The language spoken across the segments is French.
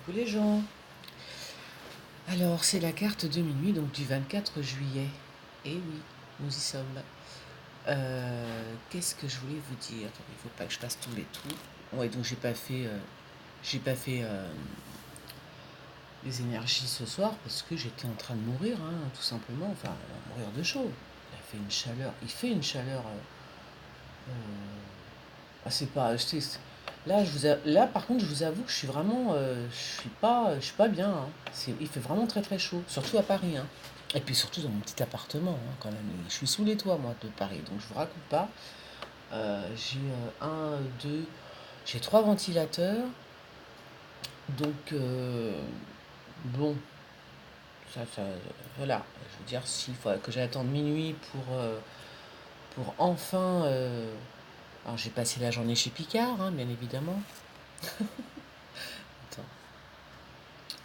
Coucou les gens. Alors, c'est la carte de minuit, donc du 24 juillet. Et oui, nous y sommes. Qu'est-ce que je voulais vous dire? Attends, il faut pas que je fasse tous les trous. Ouais, donc j'ai pas fait les énergies ce soir parce que j'étais en train de mourir, hein, tout simplement. Enfin, mourir de chaud. Il fait une chaleur. Ah, c'est pas. Là, là, par contre, je vous avoue que je suis vraiment, je suis pas bien, hein. Il fait vraiment très très chaud, surtout à Paris, hein. Et puis surtout dans mon petit appartement, hein, quand même. Je suis sous les toits, moi, de Paris, donc je vous raconte pas. J'ai deux, j'ai trois ventilateurs, donc bon, ça, voilà. Je veux dire, s'il faut que j'attende minuit pour enfin. Alors j'ai passé la journée chez Picard, hein, bien évidemment. Attends.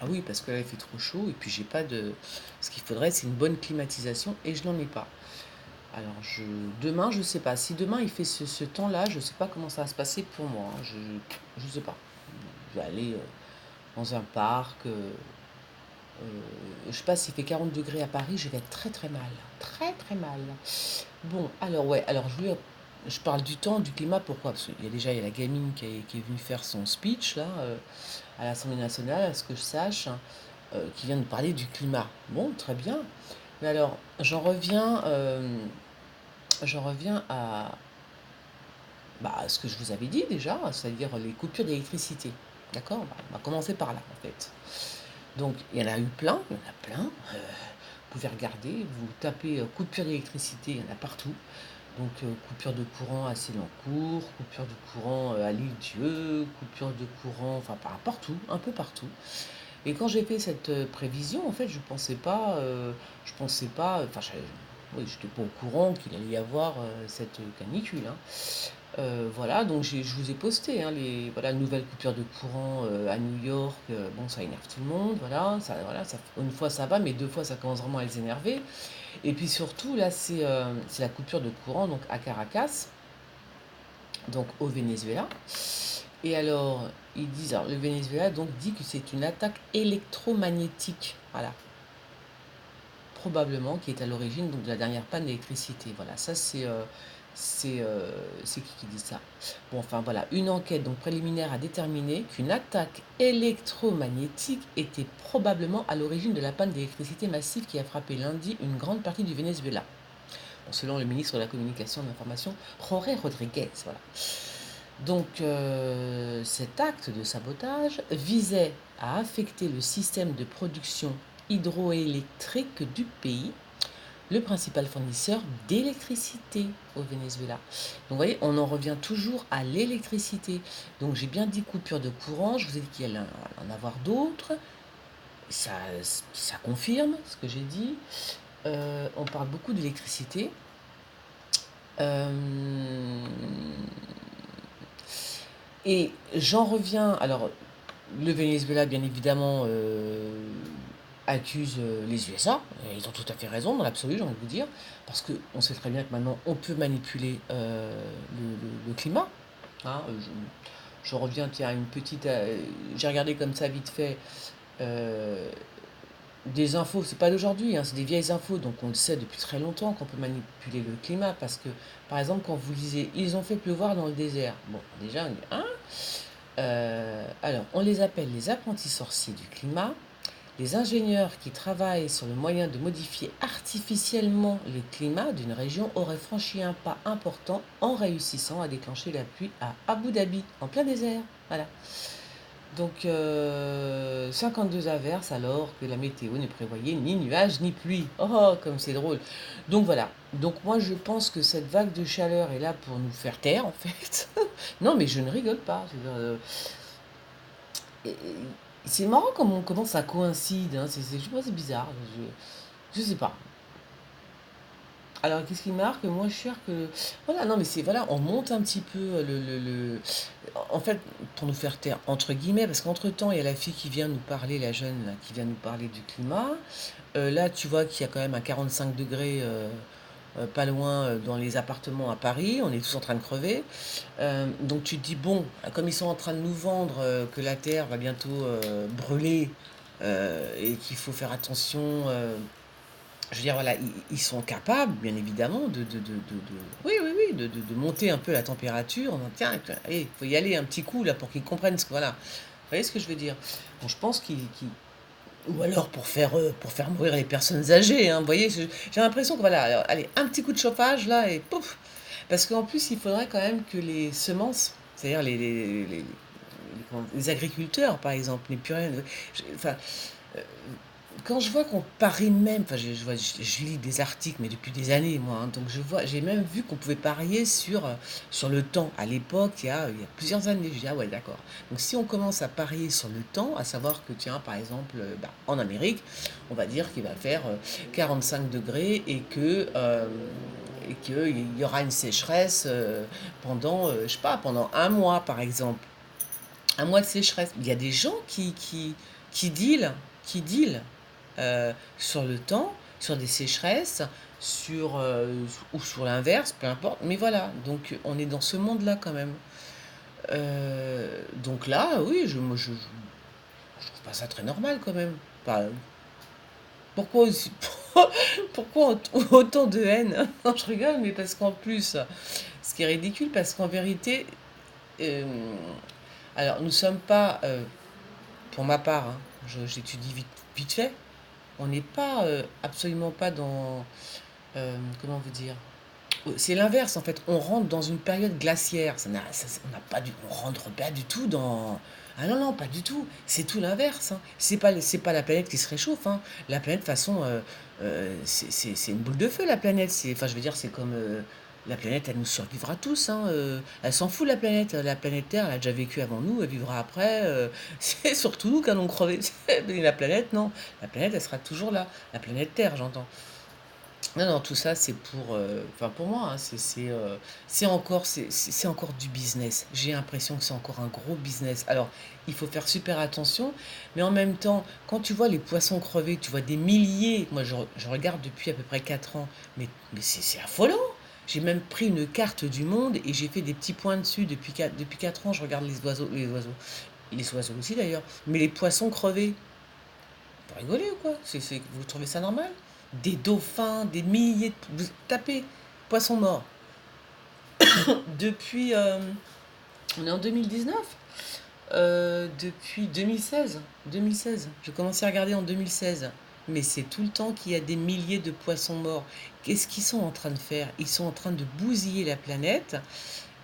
Ah oui, parce que là, il fait trop chaud et puis j'ai pas de. Ce qu'il faudrait, c'est une bonne climatisation et je n'en ai pas. Alors, demain, je sais pas. Si demain il fait ce temps-là, je sais pas comment ça va se passer pour moi, hein. Je sais pas. Je vais aller dans un parc. Je sais pas s'il fait 40 degrés à Paris, je vais être très très mal. Très très mal. Bon, alors ouais, alors je parle du temps, du climat, pourquoi? Parce qu'il y a déjà il y a la gamine qui est venue faire son speech là, à l'Assemblée nationale, à ce que je sache, hein, qui vient de parler du climat. Bon, très bien. Mais alors, j'en reviens à ce que je vous avais dit déjà, c'est-à-dire les coupures d'électricité. D'accord? Bah, on va commencer par là, en fait. Donc, il y en a eu plein, il y en a plein. Vous pouvez regarder, vous tapez coupure d'électricité, il y en a partout. Donc, coupure de courant à Célancourt, coupure de courant à l'Île-Dieu, coupure de courant, enfin, partout, un peu partout. Et quand j'ai fait cette prévision, en fait, enfin, oui, j'étais pas au courant qu'il allait y avoir cette canicule, hein. Voilà, donc je vous ai posté, hein, voilà, nouvelle coupure de courant à New York. Bon, ça énerve tout le monde, voilà, une fois ça va, mais deux fois ça commence vraiment à les énerver. Et puis surtout, là, c'est la coupure de courant donc à Caracas, donc au Venezuela. Et alors, le Venezuela donc dit que c'est une attaque électromagnétique, voilà, probablement, qui est à l'origine donc de la dernière panne d'électricité. Voilà, ça c'est qui dit ça? Bon, enfin voilà, une enquête donc préliminaire a déterminé qu'une attaque électromagnétique était probablement à l'origine de la panne d'électricité massive qui a frappé lundi une grande partie du Venezuela. Bon, selon le ministre de la Communication et de l'Information, Jorge Rodriguez, voilà. Donc cet acte de sabotage visait à affecter le système de production hydroélectrique du pays, le principal fournisseur d'électricité au Venezuela. Donc vous voyez, on en revient toujours à l'électricité. Donc j'ai bien dit coupure de courant, je vous ai dit qu'il y allait en avoir d'autres. Ça, ça confirme ce que j'ai dit. On parle beaucoup d'électricité. Euh, et j'en reviens, alors le Venezuela, bien évidemment, accuse les USA. Et ils ont tout à fait raison, dans l'absolu, j'ai envie de vous dire. Parce qu'on sait très bien que maintenant, on peut manipuler le climat, hein. Je reviens, tiens, à une petite. J'ai regardé comme ça vite fait des infos, c'est pas d'aujourd'hui, hein, c'est des vieilles infos, donc on le sait depuis très longtemps qu'on peut manipuler le climat. Parce que, par exemple, quand vous lisez, ils ont fait pleuvoir dans le désert. Bon, déjà, on dit, hein. Alors, on les appelle les apprentis sorciers du climat, les ingénieurs qui travaillent sur le moyen de modifier artificiellement le climat d'une région auraient franchi un pas important en réussissant à déclencher la pluie à Abu Dhabi, en plein désert. Voilà. Donc, 52 averses alors que la météo ne prévoyait ni nuages ni pluie. Oh, comme c'est drôle. Donc voilà. Donc moi je pense que cette vague de chaleur est là pour nous faire taire en fait. Non mais je ne rigole pas. C'est marrant comment ça coïncide, hein. Je sais pas, c'est bizarre. Je sais pas. Alors, qu'est-ce qui marque? Moins cher que. Voilà, non, mais voilà, on monte un petit peu En fait, pour nous faire taire, entre guillemets, parce qu'entre-temps, il y a la fille qui vient nous parler, la jeune, là, qui vient nous parler du climat. Là, tu vois qu'il y a quand même un 45 degrés. pas loin, dans les appartements à Paris, on est tous en train de crever. Donc tu te dis, bon, comme ils sont en train de nous vendre que la Terre va bientôt brûler et qu'il faut faire attention, je veux dire, voilà, ils sont capables, bien évidemment, oui, oui, oui, de monter un peu la température. On en tiens, allez, il faut y aller un petit coup là pour qu'ils comprennent ce que, voilà. Vous voyez ce que je veux dire? Bon, je pense ou alors pour faire mourir les personnes âgées, hein, vous voyez, j'ai l'impression que voilà, alors, allez, un petit coup de chauffage là et pouf! Parce qu'en plus, il faudrait quand même que les semences, c'est-à-dire les agriculteurs, par exemple, n'aient plus rien. Enfin, euh, quand je vois qu'on parie même, enfin, je lis des articles, mais depuis des années, moi, hein, donc j'ai même vu qu'on pouvait parier sur le temps. À l'époque, il y a plusieurs années, je dis, ah ouais, d'accord. Donc si on commence à parier sur le temps, à savoir que, tiens, par exemple, en Amérique, on va dire qu'il va faire 45 degrés et qu'il y aura une sécheresse pendant, je sais pas, pendant un mois, par exemple. Un mois de sécheresse. Il y a des gens qui dealent, qui dealent sur le temps, sur des sécheresses, ou sur l'inverse, peu importe. Mais voilà, donc on est dans ce monde-là quand même. Donc là, oui, je trouve pas ça très normal quand même. Enfin, pourquoi aussi, pourquoi autant de haine? Non, je rigole, mais parce qu'en plus, ce qui est ridicule, parce qu'en vérité, euh, alors nous sommes pas, pour ma part, hein, j'étudie vite fait, on n'est pas absolument pas dans, comment vous dire, c'est l'inverse en fait. On rentre dans une période glaciaire. On n'a pas on rentre pas du tout dans. Ah non, non, pas du tout. C'est tout l'inverse, hein. C'est pas la planète qui se réchauffe, hein. La planète, de toute façon, c'est une boule de feu, la planète. Enfin, je veux dire, c'est comme. La planète, elle nous survivra tous, hein. Elle s'en fout, la planète. La planète Terre, elle a déjà vécu avant nous, elle vivra après. C'est surtout nous qui allons crever. Mais la planète, non. La planète, elle sera toujours là. La planète Terre, j'entends. Non, non, tout ça, c'est enfin pour moi, hein, c'est encore du business. J'ai l'impression que c'est encore un gros business. Alors, il faut faire super attention, mais en même temps, quand tu vois les poissons crevés, tu vois des milliers. Moi, je regarde depuis à peu près 4 ans, mais c'est affolant. J'ai même pris une carte du monde et j'ai fait des petits points dessus depuis 4 ans. Je regarde les oiseaux aussi d'ailleurs, mais les poissons crevés. Vous rigolez ou quoi? Vous trouvez ça normal? Des dauphins, des milliers de... Vous tapez poissons morts. Depuis... on est en 2019. Depuis 2016. 2016. J'ai commencé à regarder en 2016. Mais c'est tout le temps qu'il y a des milliers de poissons morts. Qu'est-ce qu'ils sont en train de faire? Ils sont en train de bousiller la planète.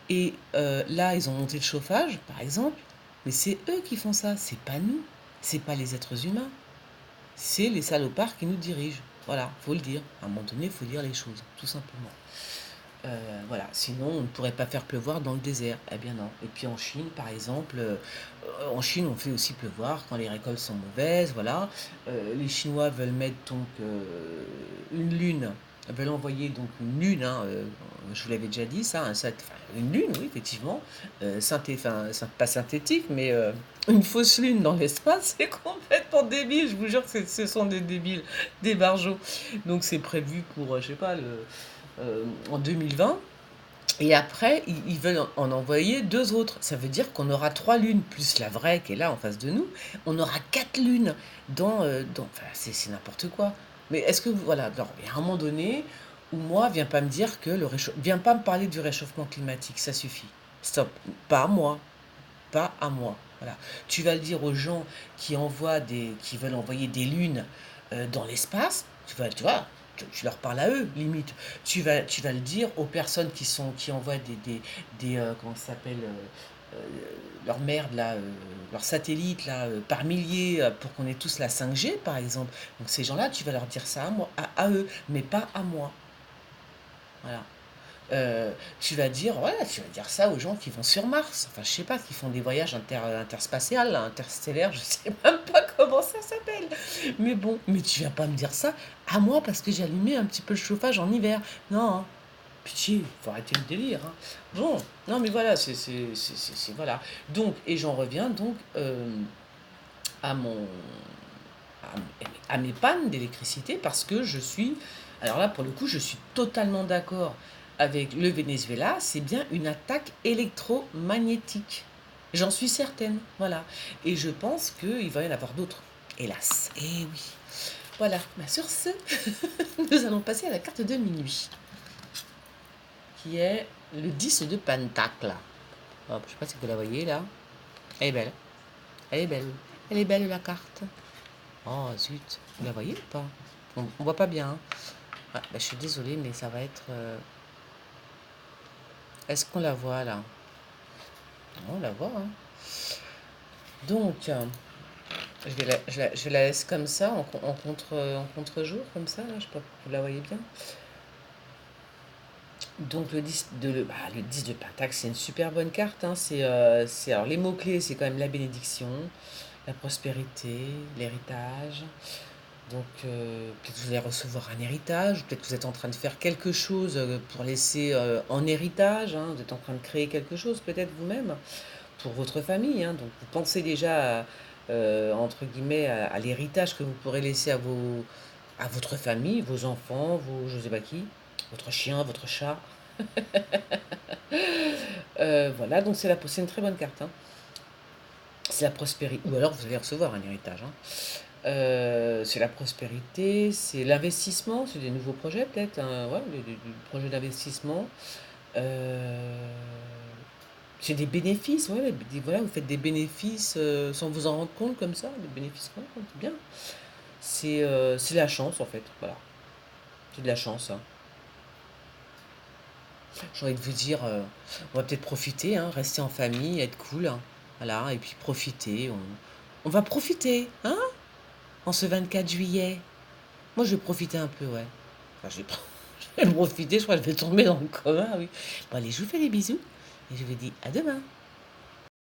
Et là, ils ont monté le chauffage, par exemple. Mais c'est eux qui font ça. C'est pas nous. C'est pas les êtres humains. C'est les salopards qui nous dirigent. Voilà, faut le dire. À un moment donné, il faut dire les choses, tout simplement. Voilà, sinon on ne pourrait pas faire pleuvoir dans le désert. Eh bien non. Et puis en Chine, par exemple, en Chine, on fait aussi pleuvoir quand les récoltes sont mauvaises. Voilà. Les Chinois veulent mettre donc une lune, veulent envoyer donc une lune, hein, je vous l'avais déjà dit, ça, enfin, une lune, oui, effectivement, pas synthétique, mais une fausse lune dans l'espace, c'est complètement débile. Je vous jure que ce sont des débiles, des barjots. Donc c'est prévu pour, je sais pas, en 2020. Et après, ils veulent en envoyer deux autres. Ça veut dire qu'on aura trois lunes, plus la vraie qui est là en face de nous. On aura quatre lunes enfin, c'est n'importe quoi. Mais est-ce que, voilà, alors, il y a un moment donné où moi, viens pas me dire que viens pas me parler du réchauffement climatique, ça suffit. Stop. Pas à moi. Pas à moi. Voilà. Tu vas le dire aux gens qui veulent envoyer des lunes dans l'espace. Tu vois, tu leur parles à eux, limite. Tu vas le dire aux personnes qui envoient comment ça s'appelle, leur merde là, leurs satellites là, par milliers pour qu'on ait tous la 5G par exemple. Donc ces gens-là, tu vas leur dire ça à moi, à eux, mais pas à moi. Voilà. Tu vas dire ça aux gens qui vont sur Mars. Enfin, je sais pas, qui font des voyages interspatials, là, interstellaires, je sais même pas comment ça s'appelle. Mais bon, mais tu viens pas me dire ça à moi parce que j'ai allumé un petit peu le chauffage en hiver. Non, hein. Pitié, faut arrêter le délire, hein. Bon, non mais voilà, voilà. Donc, et j'en reviens donc à mon à mes pannes d'électricité parce que alors là, pour le coup, je suis totalement d'accord avec le Venezuela, c'est bien une attaque électromagnétique. J'en suis certaine, voilà. Et je pense qu'il va y en avoir d'autres, hélas. Eh oui. Voilà, bah sur ce, nous allons passer à la carte de minuit, qui est le 10 de Pentacle. Hop, je sais pas si vous la voyez là. Elle est belle. Elle est belle. Elle est belle la carte. Oh zut, vous la voyez ou pas? On voit pas bien, hein. Ah, bah, je suis désolée, mais ça va être... Est-ce qu'on la voit là? Non, on la voit, hein. Donc, je la laisse comme ça, en contre-jour, comme ça, là, je sais pas, vous la voyez bien. Donc le 10 de Pentacle, c'est une super bonne carte, hein. Alors les mots-clés, c'est quand même la bénédiction, la prospérité, l'héritage. Donc peut-être que vous allez recevoir un héritage, peut-être que vous êtes en train de faire quelque chose pour laisser en héritage, hein. Vous êtes en train de créer quelque chose peut-être vous-même pour votre famille, hein. Donc vous pensez déjà entre guillemets à l'héritage que vous pourrez laisser à votre famille, vos enfants, je sais pas qui, votre chien, votre chat. Voilà, donc c'est une très bonne carte, hein. C'est la prospérité, ou alors vous allez recevoir un héritage, hein. C'est la prospérité, c'est l'investissement, c'est des nouveaux projets peut-être, hein, ouais, des projets d'investissement. Euh, c'est des bénéfices, ouais, voilà, vous faites des bénéfices sans vous en rendre compte comme ça, des bénéfices, ouais, ouais, c'est bien. C'est la chance en fait, voilà, c'est de la chance, hein. J'ai envie de vous dire, on va peut-être profiter, hein, rester en famille, être cool, hein, voilà, et puis profiter, on va profiter, hein, en ce 24 juillet. Moi, je vais profiter un peu, ouais. Enfin, je vais profiter, je crois que je vais tomber dans le coma, oui. Bon, allez, je vous fais des bisous et je vous dis à demain.